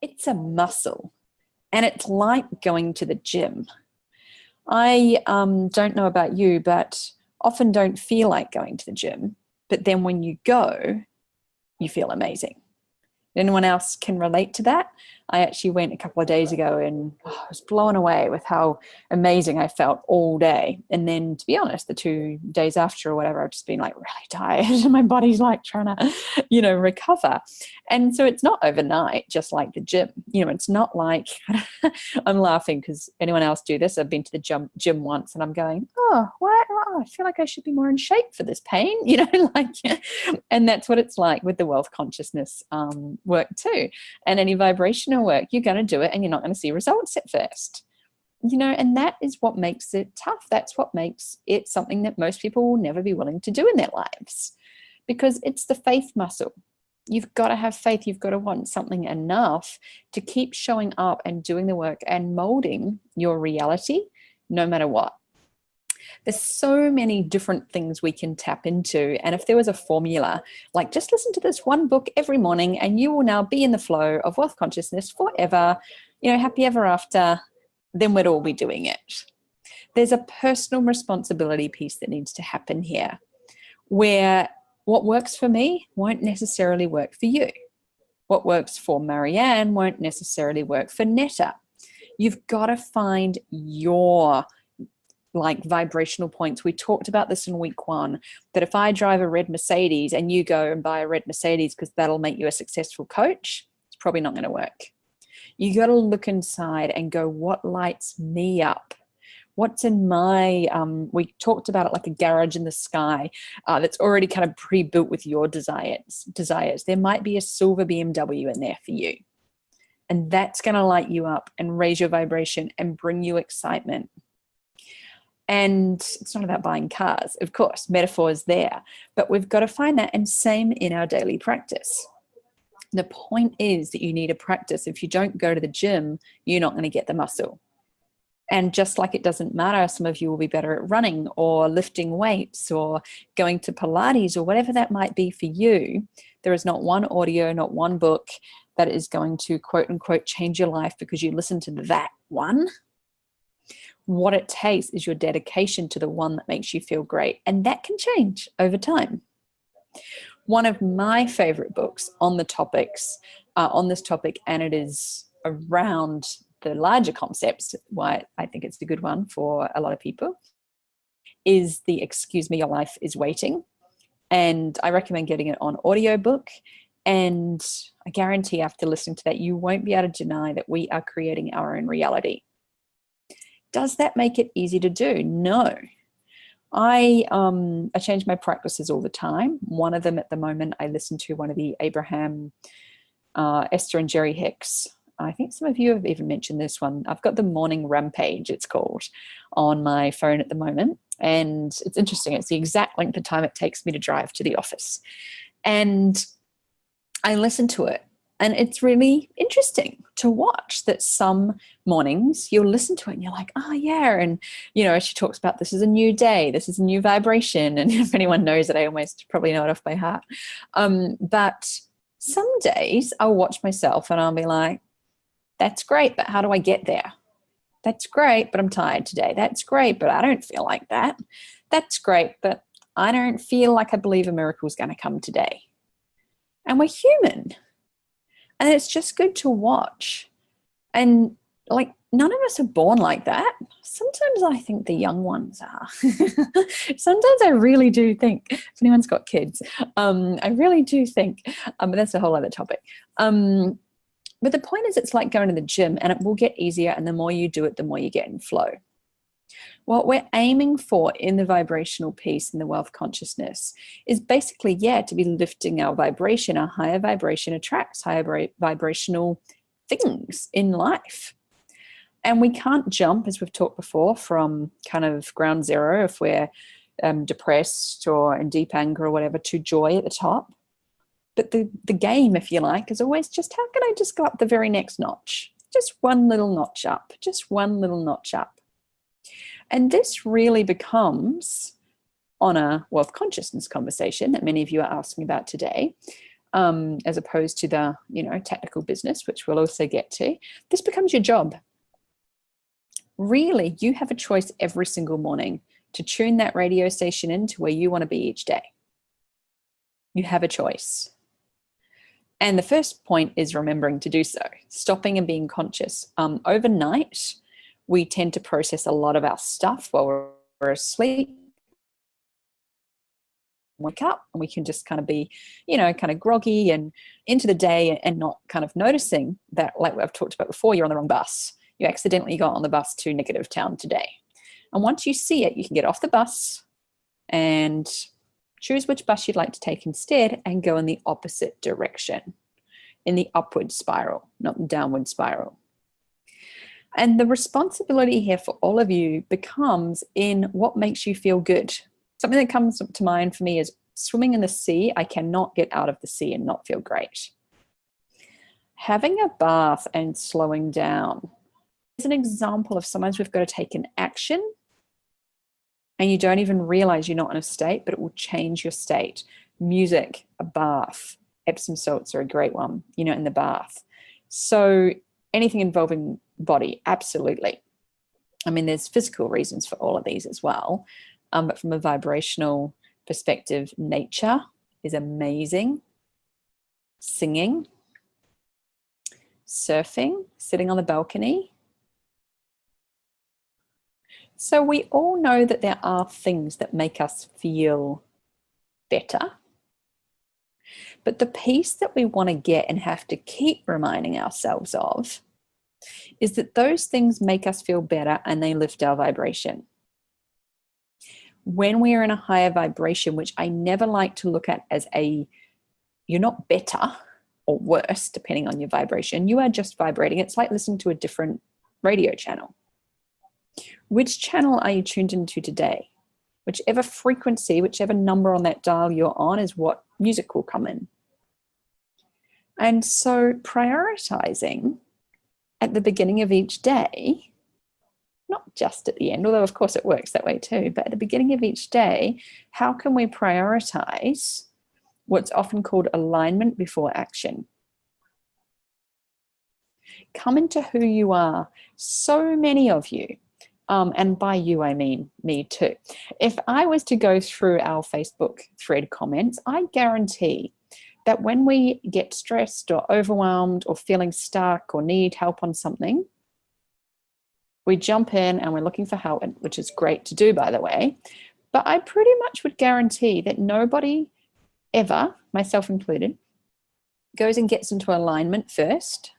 It's a muscle, and it's like going to the gym. I don't know about you, but often don't feel like going to the gym. But then when you go, you feel amazing. Anyone else can relate to that? I actually went a couple of days ago and I was blown away with how amazing I felt all day. And then, to be honest, the 2 days after or whatever, I've just been like really tired and my body's like trying to, recover. And so it's not overnight, just like the gym. It's not like I'm laughing because anyone else do this? I've been to the gym once and I'm going, oh, why? Oh, I feel like I should be more in shape for this pain, and that's what it's like with the wealth consciousness work too. And any vibrational work, you're going to do it and you're not going to see results at first. And that is what makes it tough. That's what makes it something that most people will never be willing to do in their lives, because it's the faith muscle. You've got to have faith. You've got to want something enough to keep showing up and doing the work and molding your reality no matter what. There's so many different things we can tap into. And if there was a formula, like just listen to this one book every morning and you will now be in the flow of wealth consciousness forever, happy ever after, then we'd all be doing it. There's a personal responsibility piece that needs to happen here, where what works for me won't necessarily work for you. What works for Marianne won't necessarily work for Netta. You've got to find your vibrational points. We talked about this in week 1, that if I drive a red Mercedes and you go and buy a red Mercedes because that'll make you a successful coach, it's probably not going to work. You got to look inside and go, what lights me up? What's in my, we talked about it like a garage in the sky that's already kind of pre-built with your desires. There might be a silver BMW in there for you. And that's going to light you up and raise your vibration and bring you excitement. And it's not about buying cars, of course, metaphors there, but we've got to find that, and same in our daily practice. The point is that you need a practice. If you don't go to the gym, you're not going to get the muscle. And just like it doesn't matter, some of you will be better at running or lifting weights or going to Pilates or whatever that might be for you. There is not one audio, not one book that is going to quote unquote change your life because you listen to that one. What it takes is your dedication to the one that makes you feel great. And that can change over time. One of my favorite books on the topics, on this topic, and it is around the larger concepts, why I think it's a good one for a lot of people, is the Excuse Me, Your Life is Waiting. And I recommend getting it on audiobook. And I guarantee after listening to that, you won't be able to deny that we are creating our own reality. Does that make it easy to do? No. I change my practices all the time. One of them at the moment, I listen to one of the Abraham, Esther and Jerry Hicks. I think some of you have even mentioned this one. I've got the Morning Rampage, it's called, on my phone at the moment. And it's interesting. It's the exact length of time it takes me to drive to the office. And I listen to it. And it's really interesting to watch that some mornings you'll listen to it and you're like, oh, yeah. And, she talks about this is a new day. This is a new vibration. And if anyone knows it, I almost probably know it off by heart. But some days I'll watch myself and I'll be like, that's great, but how do I get there? That's great, but I'm tired today. That's great, but I don't feel like that. That's great, but I don't feel like I believe a miracle is going to come today. And we're human. And it's just good to watch. And none of us are born like that. Sometimes I think the young ones are. Sometimes I really do think, if anyone's got kids, I really do think, but that's a whole other topic. But the point is, it's like going to the gym, and it will get easier. And the more you do it, the more you get in flow. What we're aiming for in the vibrational piece in the wealth consciousness is basically, to be lifting our vibration. Our higher vibration attracts higher vibrational things in life. And we can't jump, as we've talked before, from kind of ground zero if we're depressed or in deep anger or whatever, to joy at the top. But the game, if you like, is always just, how can I just go up the very next notch? Just one little notch up, just one little notch up. And this really becomes, on a wealth consciousness conversation that many of you are asking about today, as opposed to the, technical business, which we'll also get to. This becomes your job. Really, you have a choice every single morning to tune that radio station into where you want to be each day. You have a choice. And the first point is remembering to do so, stopping and being conscious. Overnight, we tend to process a lot of our stuff while we're asleep. Wake up and we can just kind of be, kind of groggy and into the day and not kind of noticing that, like I've talked about before, you're on the wrong bus. You accidentally got on the bus to negative town today. And once you see it, you can get off the bus and choose which bus you'd like to take instead and go in the opposite direction, in the upward spiral, not the downward spiral. And the responsibility here for all of you becomes in what makes you feel good. Something that comes to mind for me is swimming in the sea. I cannot get out of the sea and not feel great. Having a bath and slowing down is an example of sometimes we've got to take an action and you don't even realize you're not in a state, but it will change your state. Music, a bath, Epsom salts are a great one, in the bath. So anything involving body, absolutely. I mean, there's physical reasons for all of these as well. But from a vibrational perspective, nature is amazing. Singing, surfing, sitting on the balcony. So we all know that there are things that make us feel better. But the piece that we want to get and have to keep reminding ourselves of is that those things make us feel better and they lift our vibration. When we are in a higher vibration, which I never like to look at as you're not better or worse, depending on your vibration, you are just vibrating. It's like listening to a different radio channel. Which channel are you tuned into today? Whichever frequency, whichever number on that dial you're on is what music will come in. And so prioritizing at the beginning of each day, not just at the end, although of course it works that way too, but at the beginning of each day, how can we prioritize what's often called alignment before action? Come into who you are. So many of you, and by you I mean me too. If I was to go through our Facebook thread comments, I guarantee that when we get stressed or overwhelmed or feeling stuck or need help on something, we jump in and we're looking for help, which is great to do, by the way. But I pretty much would guarantee that nobody ever, myself included, goes and gets into alignment first,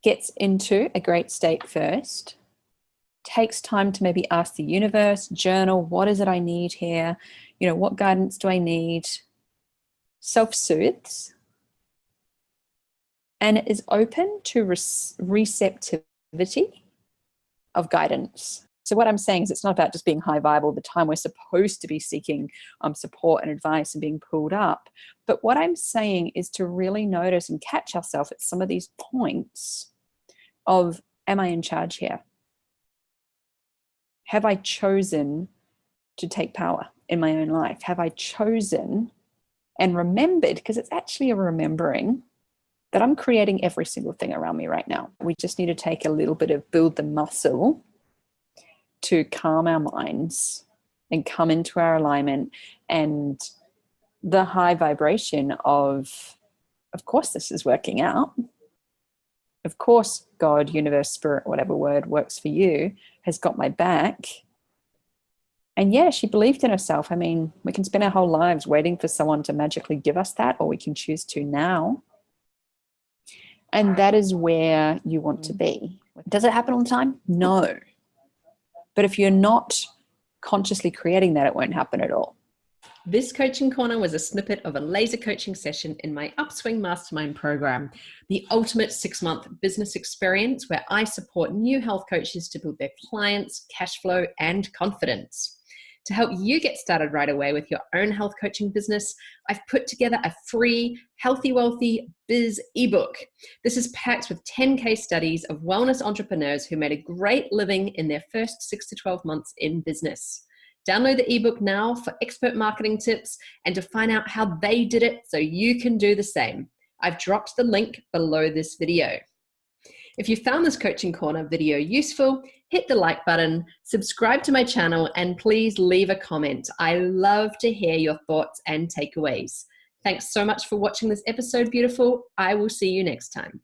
gets into a great state first, takes time to maybe ask the universe, journal, what is it I need here? What guidance do I need? Self-soothes and is open to receptivity of guidance. So what I'm saying is it's not about just being high vibe all the time. We're supposed to be seeking support and advice and being pulled up. But what I'm saying is to really notice and catch ourselves at some of these points of, am I in charge here? Have I chosen to take power in my own life? Have I chosen and remembered, because it's actually a remembering, that I'm creating every single thing around me right now. We just need to take a little bit of build the muscle to calm our minds and come into our alignment and the high vibration of course, this is working out. Of course, God, universe, spirit, whatever word works for you, has got my back. And yeah, she believed in herself. I mean, we can spend our whole lives waiting for someone to magically give us that, or we can choose to now. And that is where you want to be. Does it happen all the time? No. But if you're not consciously creating that, it won't happen at all. This coaching corner was a snippet of a laser coaching session in my Upswing Mastermind program, the ultimate 6-month business experience where I support new health coaches to build their clients' cash flow and confidence. To help you get started right away with your own health coaching business, I've put together a free Healthy Wealthy Biz ebook. This is packed with 10 case studies of wellness entrepreneurs who made a great living in their first 6 to 12 months in business. Download the ebook now for expert marketing tips and to find out how they did it so you can do the same. I've dropped the link below this video. If you found this Coaching Corner video useful, hit the like button, subscribe to my channel, and please leave a comment. I love to hear your thoughts and takeaways. Thanks so much for watching this episode, beautiful. I will see you next time.